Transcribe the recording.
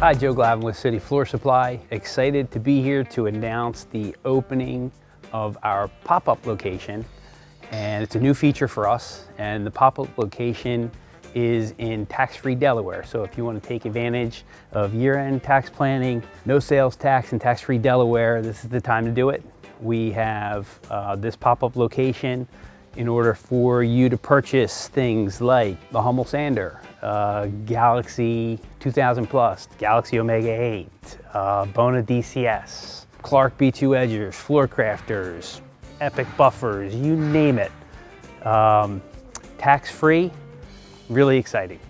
Hi, Joe Glavin with City Floor Supply. Excited to be here to announce the opening of our pop-up location. And it's a new feature for us. And the pop-up location is in tax-free Delaware. So if you want to take advantage of year-end tax planning, no sales tax and tax-free Delaware, this is the time to do it. We have this pop-up location in order for you to purchase things like the Hummel Sander, Galaxy 2000 Plus, Galaxy Omega 8, Bona DCS, Clark B2 Edgers, Floor Crafters, Epic Buffers, you name it. Tax-free, really exciting.